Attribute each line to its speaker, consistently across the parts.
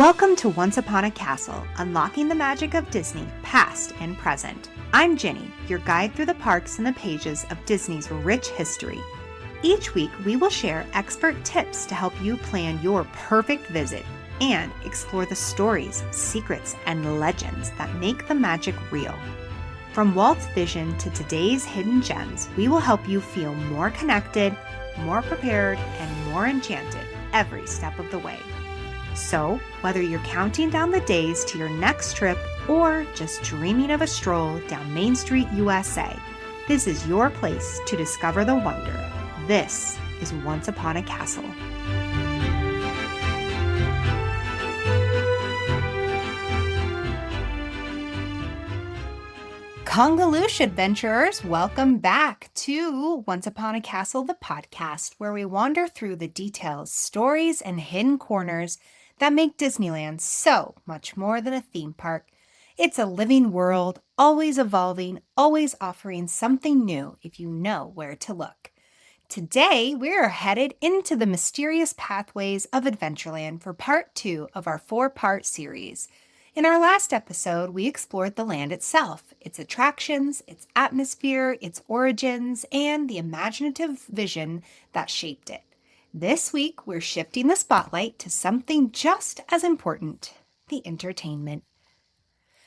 Speaker 1: Welcome to Once Upon a Castle, unlocking the magic of Disney, past and present. I'm Ginny, your guide through the parks and the pages of Disney's rich history. Each week, we will share expert tips to help you plan your perfect visit and explore the stories, secrets, and legends that make the magic real. From Walt's vision to today's hidden gems, we will help you feel more connected, more prepared, and more enchanted every step of the way. So, whether you're counting down the days to your next trip or just dreaming of a stroll down Main Street, USA, this is your place to discover the wonder. This is Once Upon a Castle. Congaloosh adventurers, welcome back to Once Upon a Castle, the podcast, where we wander through the details, stories, and hidden corners that make Disneyland so much more than a theme park. It's a living world, always evolving, always offering something new if you know where to look. Today, we're headed into the mysterious pathways of Adventureland for part 2 of our 4-part series. In our last episode, we explored the land itself, its attractions, its atmosphere, its origins, and the imaginative vision that shaped it. This week, we're shifting the spotlight to something just as important, the entertainment.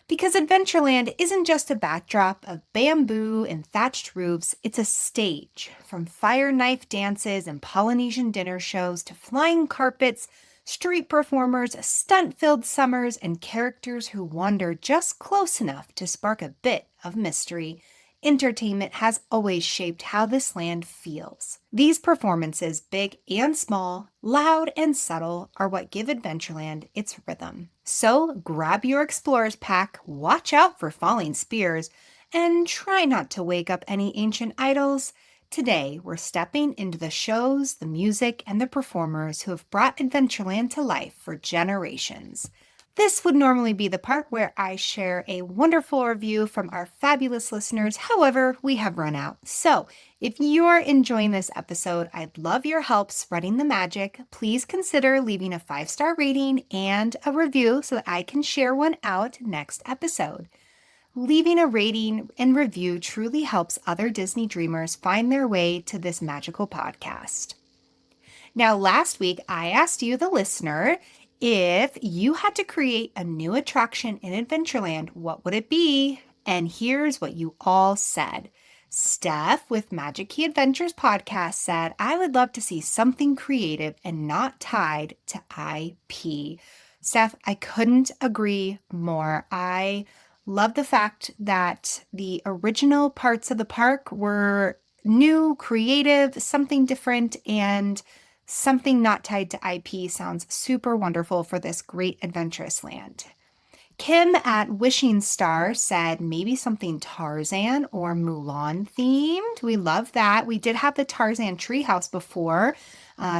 Speaker 1: Because Adventureland isn't just a backdrop of bamboo and thatched roofs, it's a stage. From fire knife dances and Polynesian dinner shows to flying carpets, street performers, stunt-filled summers, and characters who wander just close enough to spark a bit of mystery, entertainment has always shaped how this land feels. These performances, big and small, loud and subtle, are what give Adventureland its rhythm. So grab your explorer's pack, watch out for falling spears, and try not to wake up any ancient idols. Today, we're stepping into the shows, the music, and the performers who have brought Adventureland to life for generations. This would normally be the part where I share a wonderful review from our fabulous listeners. However, we have run out. So if you're enjoying this episode, I'd love your help spreading the magic. Please consider leaving a 5-star rating and a review so that I can share one out next episode. Leaving a rating and review truly helps other Disney dreamers find their way to this magical podcast. Now, last week, I asked you, the listener, if you had to create a new attraction in Adventureland, what would it be? And here's what you all said. Steph with Magic Key Adventures podcast said, I would love to see something creative and not tied to IP. Steph, I couldn't agree more. I love the fact that the original parts of the park were new, creative, something different, and something not tied to IP sounds super wonderful for this great adventurous land. Kim at Wishing Star said maybe something Tarzan or Mulan themed. We love that. We did have the Tarzan treehouse before,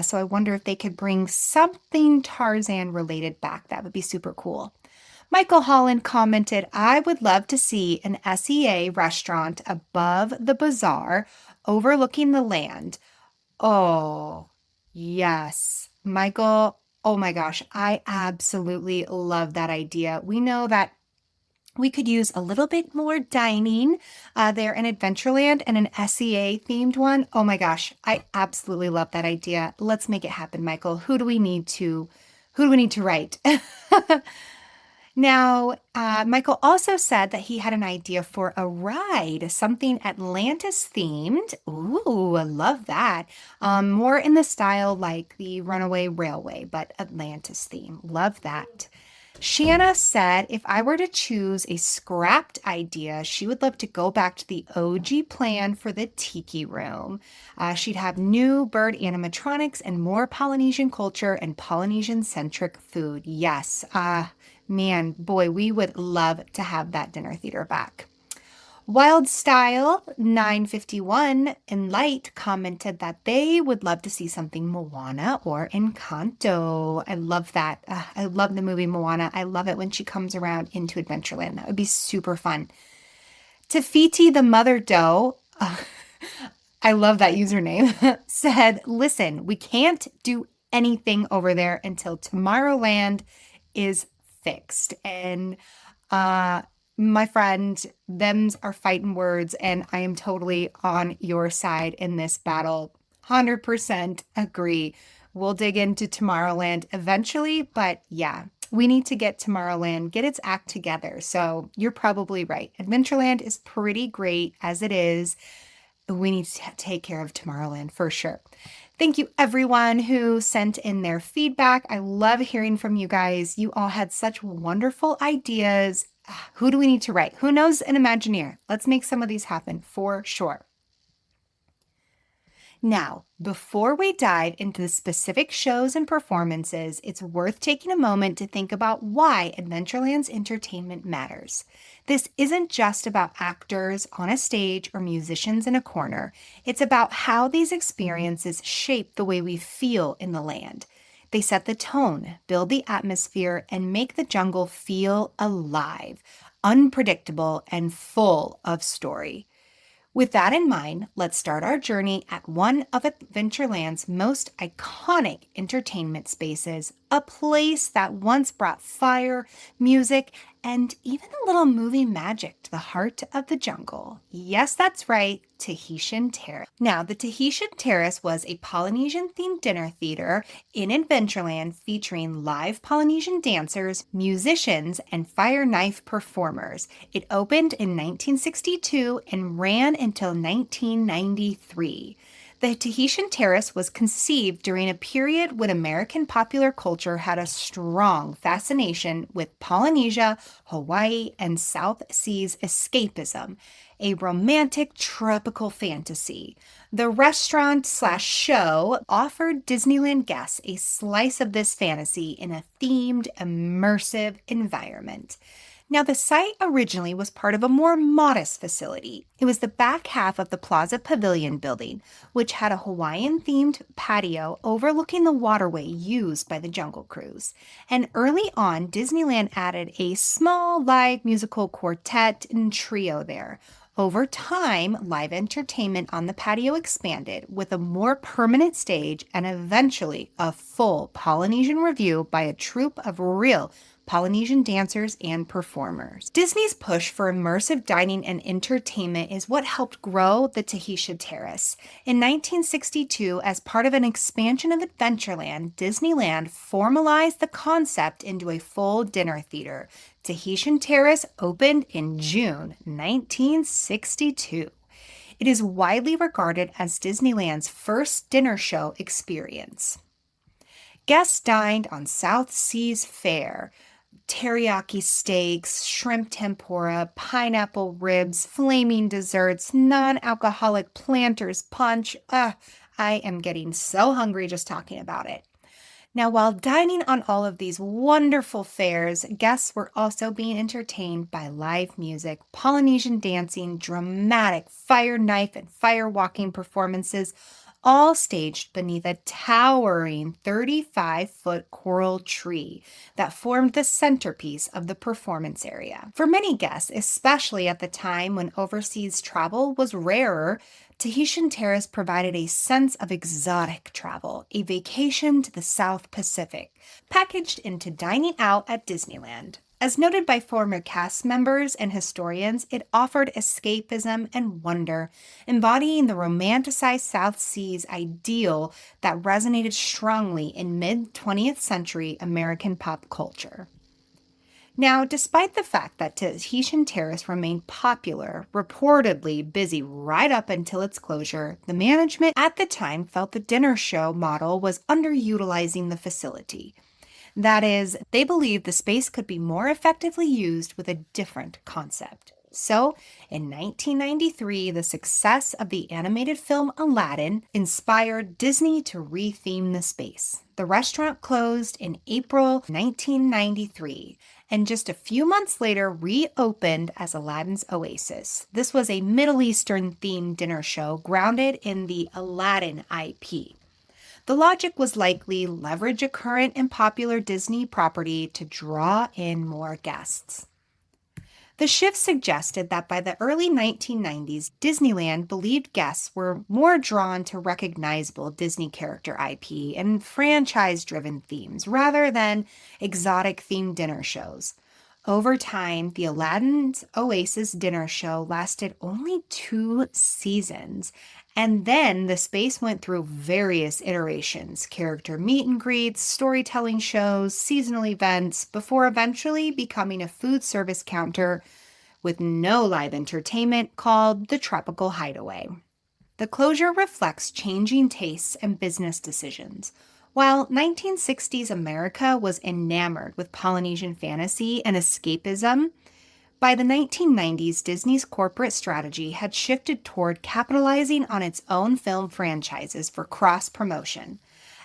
Speaker 1: so I wonder if they could bring something Tarzan related back. That would be super cool. Michael Holland commented, I would love to see an SEA restaurant above the bazaar overlooking the land. Oh, yes, Michael. Oh my gosh, I absolutely love that idea. We know that we could use a little bit more dining there in Adventureland and an SEA themed one. Oh my gosh, I absolutely love that idea. Let's make it happen, Michael. Who do we need to write? Now, Michael also said that he had an idea for a ride, something Atlantis themed. Ooh, I love that. More in the style like the Runaway Railway, but Atlantis theme. Love that. Shanna said if I were to choose a scrapped idea, she would love to go back to the OG plan for the Tiki Room. She'd have new bird animatronics and more Polynesian culture and Polynesian-centric food. Yes, man, boy, we would love to have that dinner theater back. Wild Style 951 in Light commented that they would love to see something Moana or Encanto. I love that. I love the movie Moana. I love it when she comes around into Adventureland. That would be super fun. Tafiti the Mother Doe, I love that username, said, listen, we can't do anything over there until Tomorrowland is fixed. And my friend, thems are fighting words, and I am totally on your side in this battle. 100% agree. We'll dig into Tomorrowland eventually, but yeah, we need to get Tomorrowland, get its act together. So you're probably right. Adventureland is pretty great as it is. We need to take care of Tomorrowland for sure. Thank you, everyone who sent in their feedback. I love hearing from you guys. You all had such wonderful ideas. Who do we need to write? Who knows an Imagineer? Let's make some of these happen for sure. Now, before we dive into the specific shows and performances, it's worth taking a moment to think about why Adventureland's entertainment matters. This isn't just about actors on a stage or musicians in a corner. It's about how these experiences shape the way we feel in the land. They set the tone, build the atmosphere, and make the jungle feel alive, unpredictable, and full of story. With that in mind, let's start our journey at one of Adventureland's most iconic entertainment spaces, a place that once brought fire, music, and even a little movie magic to the heart of the jungle. Yes, that's right, Tahitian Terrace. Now, the Tahitian Terrace was a Polynesian-themed dinner theater in Adventureland featuring live Polynesian dancers, musicians, and fire knife performers. It opened in 1962 and ran until 1993. The Tahitian Terrace was conceived during a period when American popular culture had a strong fascination with Polynesia, Hawaii, and South Seas escapism, a romantic tropical fantasy. The restaurant/show offered Disneyland guests a slice of this fantasy in a themed, immersive environment. Now, the site originally was part of a more modest facility. It was the back half of the Plaza Pavilion building, which had a Hawaiian-themed patio overlooking the waterway used by the Jungle Cruise. And early on, Disneyland added a small live musical quartet and trio there. Over time, live entertainment on the patio expanded with a more permanent stage and eventually a full Polynesian revue by a troupe of real Polynesian dancers and performers. Disney's push for immersive dining and entertainment is what helped grow the Tahitian Terrace. In 1962, as part of an expansion of Adventureland, Disneyland formalized the concept into a full dinner theater. Tahitian Terrace opened in June 1962. It is widely regarded as Disneyland's first dinner show experience. Guests dined on South Seas fare, teriyaki steaks, shrimp tempura, pineapple ribs, flaming desserts, non-alcoholic Planters punch. I am getting so hungry just talking about it. Now, while dining on all of these wonderful fares, guests were also being entertained by live music, Polynesian dancing, dramatic fire knife and fire walking performances, all staged beneath a towering 35-foot coral tree that formed the centerpiece of the performance area. For many guests, especially at the time when overseas travel was rarer, Tahitian Terrace provided a sense of exotic travel, a vacation to the South Pacific, packaged into dining out at Disneyland. As noted by former cast members and historians, it offered escapism and wonder, embodying the romanticized South Seas ideal that resonated strongly in mid-20th century American pop culture. Now, despite the fact that Tahitian Terrace remained popular, reportedly busy right up until its closure, the management at the time felt the dinner show model was underutilizing the facility. That is, they believed the space could be more effectively used with a different concept. So, in 1993, the success of the animated film Aladdin inspired Disney to retheme the space. The restaurant closed in April 1993, and just a few months later reopened as Aladdin's Oasis. This was a Middle Eastern-themed dinner show grounded in the Aladdin IP. The logic was likely leverage a current and popular Disney property to draw in more guests. The shift suggested that by the early 1990s, Disneyland believed guests were more drawn to recognizable Disney character IP and franchise driven themes rather than exotic themed dinner shows. Over time, the Aladdin's Oasis dinner show lasted only 2 seasons, and then the space went through various iterations: character meet and greets, storytelling shows, seasonal events, before eventually becoming a food service counter with no live entertainment called the Tropical Hideaway. The closure reflects changing tastes and business decisions. While 1960s America was enamored with Polynesian fantasy and escapism, by the 1990s, Disney's corporate strategy had shifted toward capitalizing on its own film franchises for cross promotion.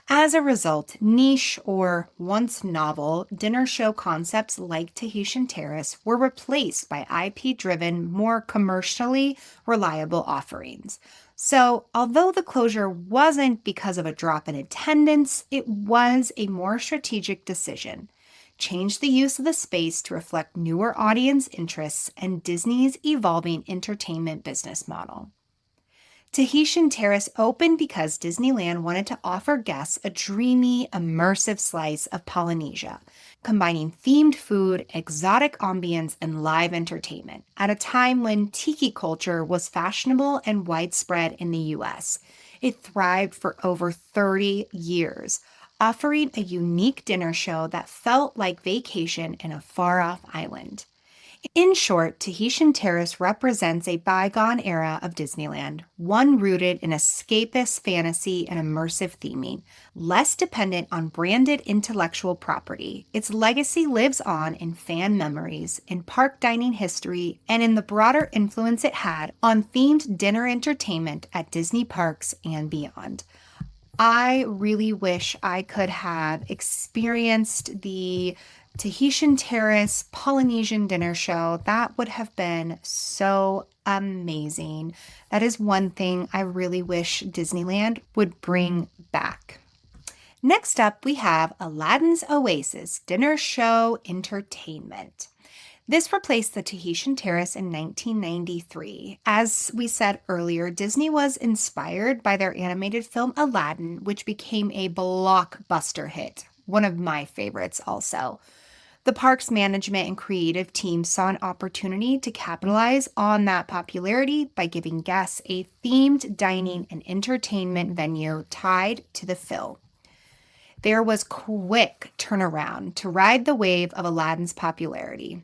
Speaker 1: As a result, niche or once novel dinner show concepts like Tahitian Terrace were replaced by IP driven, more commercially reliable offerings. So, although the closure wasn't because of a drop in attendance, it was a more strategic decision. Change the use of the space to reflect newer audience interests and Disney's evolving entertainment business model. Tahitian Terrace opened because Disneyland wanted to offer guests a dreamy, immersive slice of Polynesia, combining themed food, exotic ambience, and live entertainment at a time when tiki culture was fashionable and widespread in the US. It thrived for over 30 years, offering a unique dinner show that felt like vacation in a far-off island. In short, Tahitian Terrace represents a bygone era of Disneyland, one rooted in escapist fantasy and immersive theming, less dependent on branded intellectual property. Its legacy lives on in fan memories, in park dining history, and in the broader influence it had on themed dinner entertainment at Disney parks and beyond. I really wish I could have experienced the Tahitian Terrace Polynesian dinner show. That would have been so amazing. That is one thing I really wish Disneyland would bring back. Next up, we have Aladdin's Oasis Dinner Show Entertainment. This replaced the Tahitian Terrace in 1993. As we said earlier, Disney was inspired by their animated film Aladdin, which became a blockbuster hit, one of my favorites also. The park's management and creative team saw an opportunity to capitalize on that popularity by giving guests a themed dining and entertainment venue tied to the film. There was quick turnaround to ride the wave of Aladdin's popularity.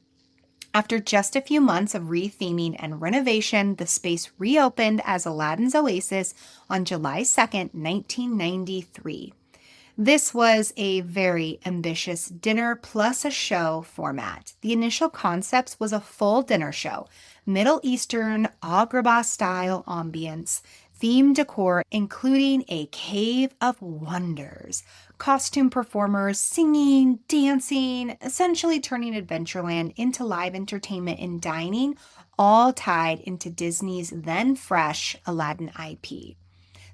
Speaker 1: After just a few months of retheming and renovation, the space reopened as Aladdin's Oasis on July 2nd, 1993. This was a very ambitious dinner plus a show format. The initial concept was a full dinner show, Middle Eastern Agrabah style ambience, themed decor including a cave of wonders, costume performers singing, dancing, essentially turning Adventureland into live entertainment and dining, all tied into Disney's then fresh Aladdin IP.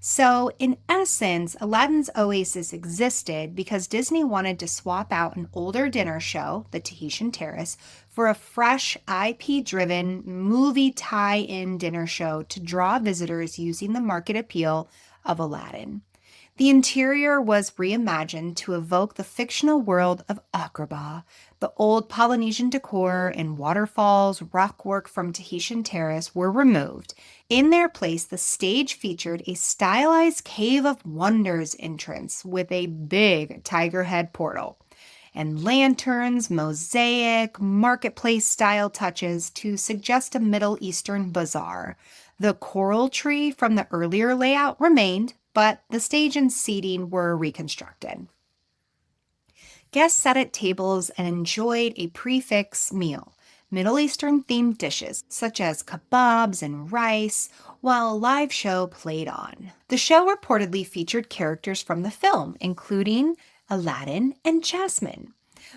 Speaker 1: So, in essence, Aladdin's Oasis existed because Disney wanted to swap out an older dinner show, the Tahitian Terrace, for a fresh IP-driven movie tie-in dinner show to draw visitors using the market appeal of Aladdin. The interior was reimagined to evoke the fictional world of Agrabah. The old Polynesian decor and waterfalls, rockwork from Tahitian Terrace were removed. In their place, the stage featured a stylized Cave of Wonders entrance with a big tiger head portal and lanterns, mosaic, marketplace-style touches to suggest a Middle Eastern bazaar. The coral tree from the earlier layout remained, but the stage and seating were reconstructed. Guests sat at tables and enjoyed a prix-fixe meal, Middle Eastern-themed dishes such as kebabs and rice, while a live show played on. The show reportedly featured characters from the film, including Aladdin and Jasmine,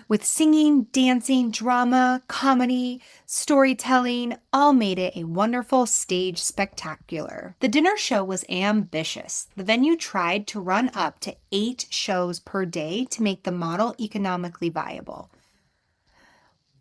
Speaker 1: with singing, dancing, drama, comedy, storytelling, all made it a wonderful stage spectacular. The dinner show was ambitious. The venue tried to run up to 8 shows per day to make the model economically viable.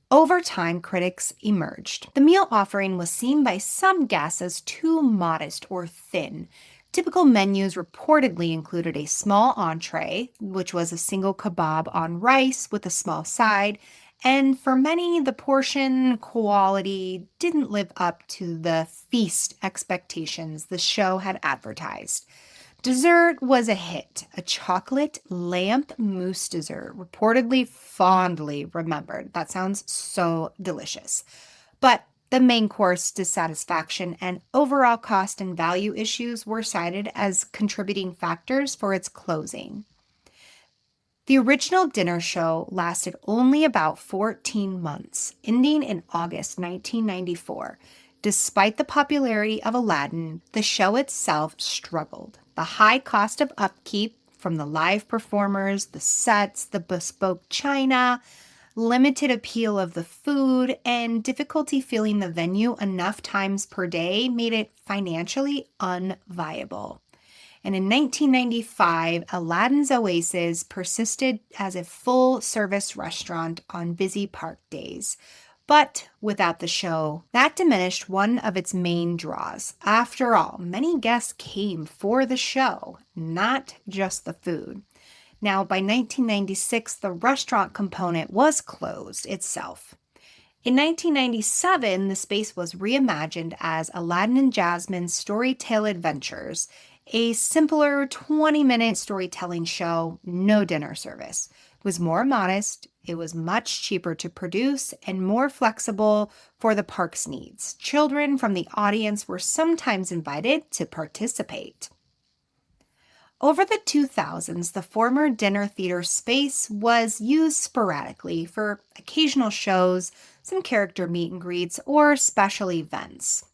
Speaker 1: Over time, critics emerged. The meal offering was seen by some guests as too modest or thin. Typical menus reportedly included a small entree, which was a single kebab on rice with a small side, and for many, the portion quality didn't live up to the feast expectations the show had advertised. Dessert was a hit, a chocolate lamp mousse dessert, reportedly fondly remembered. That sounds so delicious. But the main course dissatisfaction and overall cost and value issues were cited as contributing factors for its closing. The original dinner show lasted only about 14 months, ending in August 1994. Despite the popularity of Aladdin, the show itself struggled. The high cost of upkeep from the live performers, the sets, the bespoke china, limited appeal of the food, and difficulty filling the venue enough times per day made it financially unviable. And in 1995, Aladdin's Oasis persisted as a full-service restaurant on busy park days. But without the show, that diminished one of its main draws. After all, many guests came for the show, not just the food. Now, by 1996, the restaurant component was closed itself. In 1997, the space was reimagined as Aladdin and Jasmine's Storytale Adventures, a simpler 20-minute storytelling show, no dinner service. It was more modest, it was much cheaper to produce, and more flexible for the park's needs. Children from the audience were sometimes invited to participate. Over the 2000s, the former dinner theater space was used sporadically for occasional shows, some character meet and greets, or special events.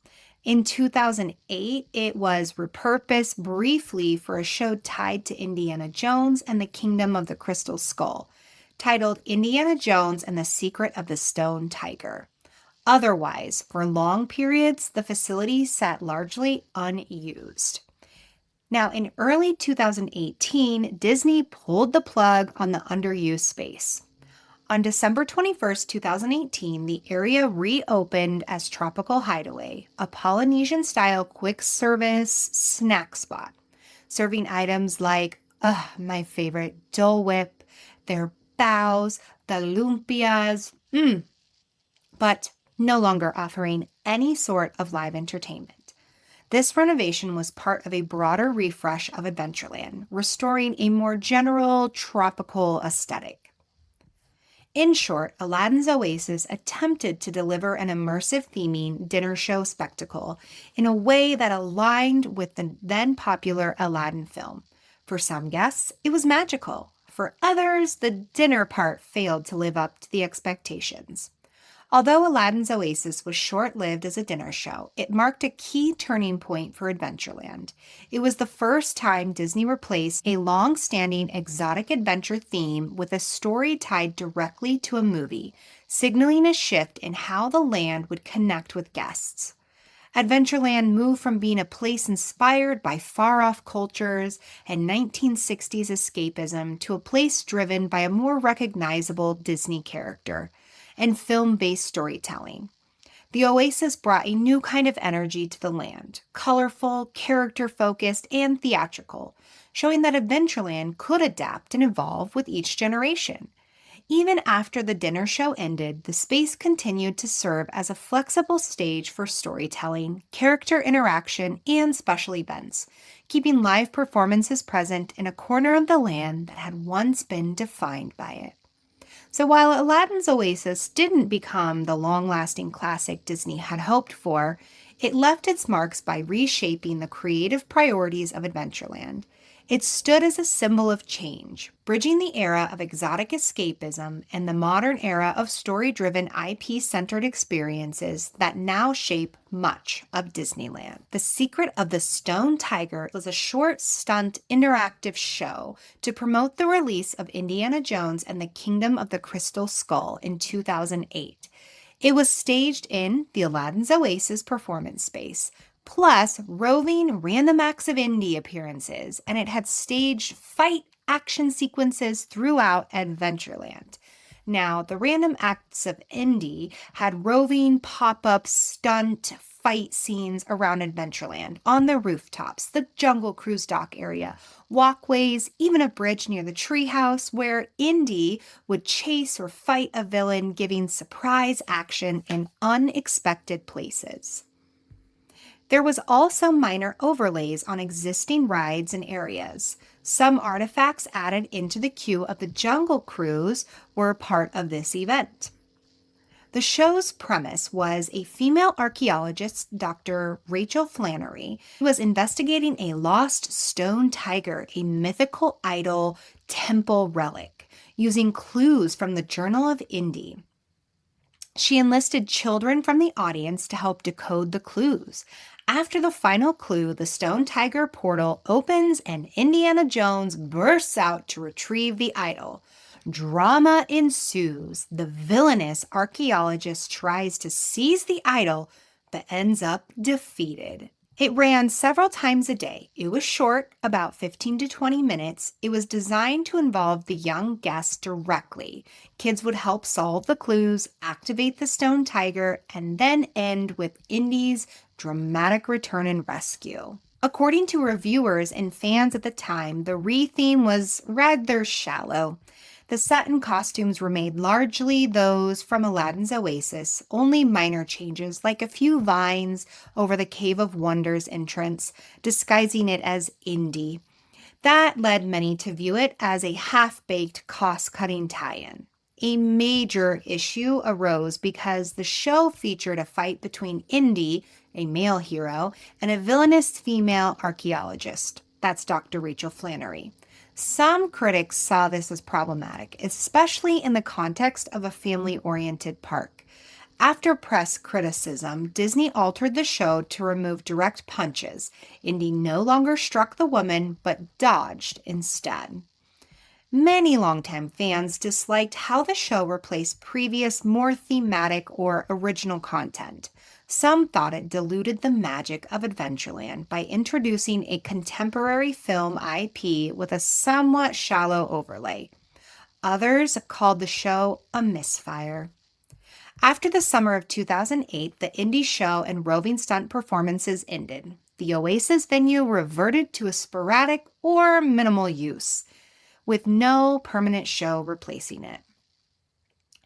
Speaker 1: In 2008, it was repurposed briefly for a show tied to Indiana Jones and the Kingdom of the Crystal Skull, titled Indiana Jones and the Secret of the Stone Tiger. Otherwise, for long periods, the facility sat largely unused. Now, in early 2018, Disney pulled the plug on the underused space. On December 21st, 2018, the area reopened as Tropical Hideaway, a Polynesian-style quick-service snack spot, serving items like, my favorite, Dole Whip, their bows, the lumpias, but no longer offering any sort of live entertainment. This renovation was part of a broader refresh of Adventureland, restoring a more general tropical aesthetic. In short, Aladdin's Oasis attempted to deliver an immersive theming dinner show spectacle in a way that aligned with the then popular Aladdin film. For some guests, it was magical. For others, the dinner part failed to live up to the expectations. Although Aladdin's Oasis was short-lived as a dinner show, it marked a key turning point for Adventureland. It was the first time Disney replaced a long-standing exotic adventure theme with a story tied directly to a movie, signaling a shift in how the land would connect with guests. Adventureland moved from being a place inspired by far-off cultures and 1960s escapism to a place driven by a more recognizable Disney character and film-based storytelling. The Oasis brought a new kind of energy to the land, colorful, character-focused, and theatrical, showing that Adventureland could adapt and evolve with each generation. Even after the dinner show ended, the space continued to serve as a flexible stage for storytelling, character interaction, and special events, keeping live performances present in a corner of the land that had once been defined by it. So while Aladdin's Oasis didn't become the long-lasting classic Disney had hoped for, it left its marks by reshaping the creative priorities of Adventureland. It stood as a symbol of change, bridging the era of exotic escapism and the modern era of story-driven IP-centered experiences that now shape much of Disneyland. The Secret of the Stone Tiger was a short, stunt, interactive show to promote the release of Indiana Jones and the Kingdom of the Crystal Skull in 2008. It was staged in the Aladdin's Oasis performance space, plus roving random acts of indie appearances, and it had staged fight action sequences throughout Adventureland. Now, the random acts of Indy had roving pop-up stunt fight scenes around Adventureland, on the rooftops, the Jungle Cruise dock area, walkways, even a bridge near the treehouse where Indy would chase or fight a villain, giving surprise action in unexpected places. There was also minor overlays on existing rides and areas. Some artifacts added into the queue of the Jungle Cruise were part of this event. The show's premise was a female archaeologist, Dr. Rachel Flannery, who was investigating a lost stone tiger, a mythical idol temple relic, using clues from the Journal of Indy. She enlisted children from the audience to help decode the clues. After the final clue, the Stone Tiger portal opens and Indiana Jones bursts out to retrieve the idol. Drama ensues. The villainous archaeologist tries to seize the idol, but ends up defeated. It ran several times a day. It was short, about 15 to 20 minutes. It was designed to involve the young guests directly. Kids would help solve the clues, activate the stone tiger, and then end with Indy's dramatic return and rescue. According to reviewers and fans at the time, the re-theme was rather shallow. The set and costumes were made largely those from Aladdin's Oasis, only minor changes like a few vines over the Cave of Wonders entrance, disguising it as Indy. That led many to view it as a half-baked, cost-cutting tie-in. A major issue arose because the show featured a fight between Indy, a male hero, and a villainous female archaeologist. That's Dr. Rachel Flannery. Some critics saw this as problematic, especially in the context of a family-oriented park. After press criticism, Disney altered the show to remove direct punches. Indy no longer struck the woman, but dodged instead. Many longtime fans disliked how the show replaced previous, more thematic or original content. Some thought it diluted the magic of Adventureland by introducing a contemporary film IP with a somewhat shallow overlay. Others called the show a misfire. After the summer of 2008, the Indy show and roving stunt performances ended. The Oasis venue reverted to a sporadic or minimal use, with no permanent show replacing it.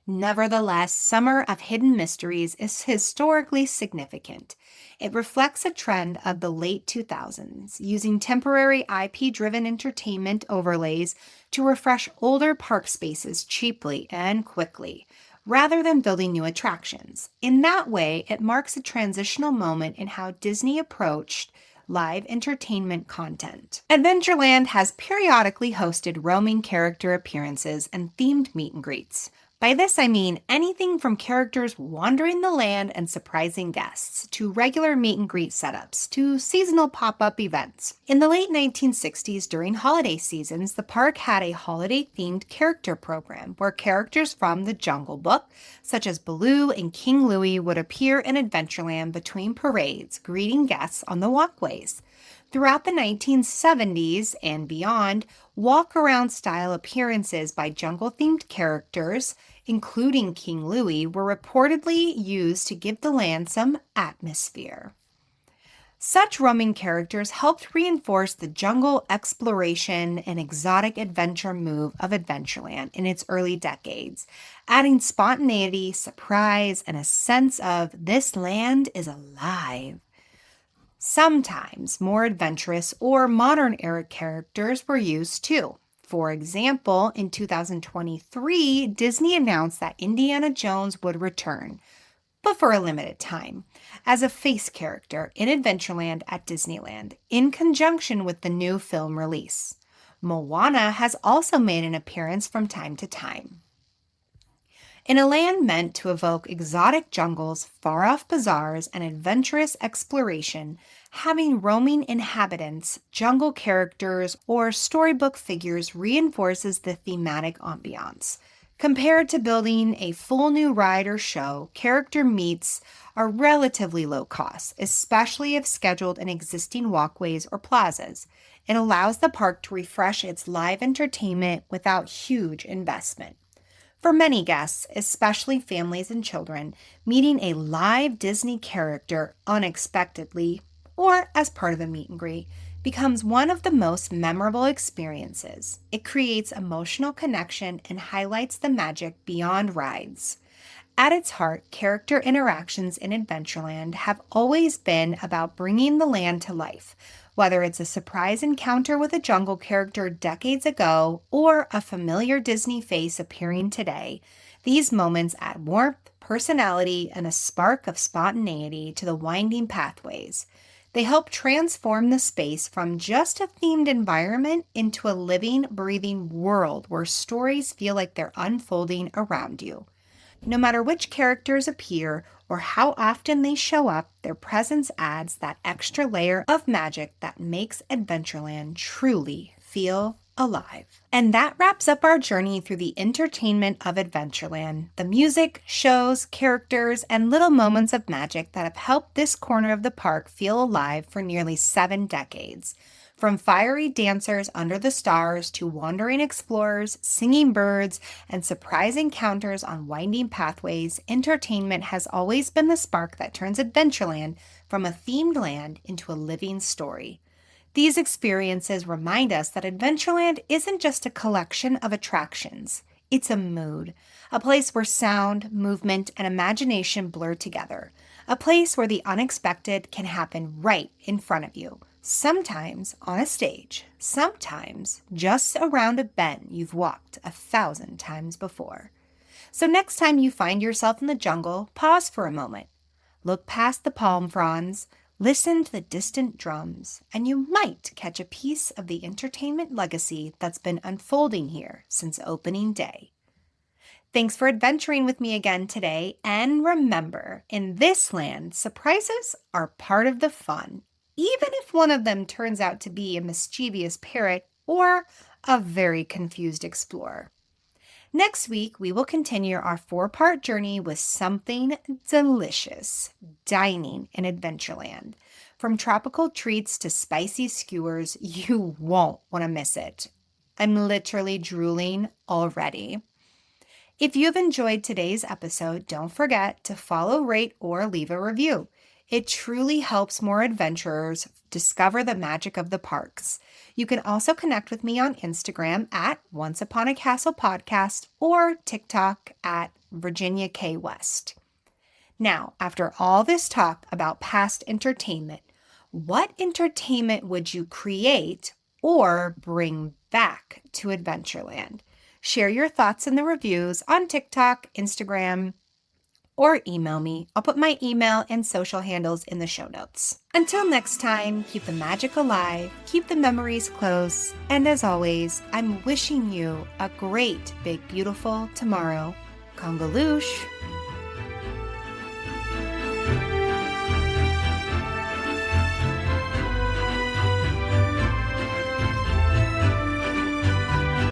Speaker 1: Nevertheless, Summer of Hidden Mysteries is historically significant. It reflects a trend of the late 2000s, using temporary IP-driven entertainment overlays to refresh older park spaces cheaply and quickly, rather than building new attractions. In that way, it marks a transitional moment in how Disney approached live entertainment content. Adventureland has periodically hosted roaming character appearances and themed meet and greets. By this, I mean anything from characters wandering the land and surprising guests, to regular meet and greet setups, to seasonal pop-up events. In the late 1960s, during holiday seasons, the park had a holiday-themed character program where characters from the Jungle Book, such as Baloo and King Louie, would appear in Adventureland between parades, greeting guests on the walkways. Throughout the 1970s and beyond, walk-around style appearances by jungle-themed characters, including King Louie, were reportedly used to give the land some atmosphere. Such roaming characters helped reinforce the jungle exploration and exotic adventure move of Adventureland in its early decades, adding spontaneity, surprise, and a sense of this land is alive. Sometimes more adventurous or modern-era characters were used too. For example, in 2023, Disney announced that Indiana Jones would return, but for a limited time, as a face character in Adventureland at Disneyland, in conjunction with the new film release. Moana has also made an appearance from time to time. In a land meant to evoke exotic jungles, far-off bazaars, and adventurous exploration, having roaming inhabitants, jungle characters, or storybook figures reinforces the thematic ambiance. Compared to building a full new ride or show, character meets are relatively low cost, especially if scheduled in existing walkways or plazas. It allows the park to refresh its live entertainment without huge investment. For many guests, especially families and children, meeting a live Disney character unexpectedly or as part of a meet and greet becomes one of the most memorable experiences. It creates emotional connection and highlights the magic beyond rides. At its heart, character interactions in Adventureland have always been about bringing the land to life, whether it's a surprise encounter with a jungle character decades ago or a familiar Disney face appearing today. These moments add warmth, personality, and a spark of spontaneity to the winding pathways. They help transform the space from just a themed environment into a living, breathing world where stories feel like they're unfolding around you. No matter which characters appear or how often they show up, their presence adds that extra layer of magic that makes Adventureland truly feel alive. And that wraps up our journey through the entertainment of Adventureland, the music, shows, characters, and little moments of magic that have helped this corner of the park feel alive for nearly 7 decades. From fiery dancers under the stars to wandering explorers, singing birds, and surprise encounters on winding pathways, entertainment has always been the spark that turns Adventureland from a themed land into a living story. These experiences remind us that Adventureland isn't just a collection of attractions. It's a mood, a place where sound, movement, and imagination blur together, a place where the unexpected can happen right in front of you. Sometimes on a stage, sometimes just around a bend you've walked 1,000 times before. So next time you find yourself in the jungle, pause for a moment. Look past the palm fronds, listen to the distant drums, and you might catch a piece of the entertainment legacy that's been unfolding here since opening day. Thanks for adventuring with me again today, and remember, in this land, surprises are part of the fun, even if one of them turns out to be a mischievous parrot or a very confused explorer. Next week, we will continue our 4-part journey with something delicious, dining in Adventureland. From tropical treats to spicy skewers, you won't want to miss it. I'm literally drooling already. If you've enjoyed today's episode, don't forget to follow, rate, or leave a review. It truly helps more adventurers discover the magic of the parks. You can also connect with me on Instagram at Once Upon a Castle Podcast or TikTok at Virginia K. West. Now, after all this talk about past entertainment, what entertainment would you create or bring back to Adventureland? Share your thoughts in the reviews on TikTok, Instagram, or email me. I'll put my email and social handles in the show notes. Until next time, keep the magic alive, keep the memories close, and as always, I'm wishing you a great, big, beautiful tomorrow. Congaloosh!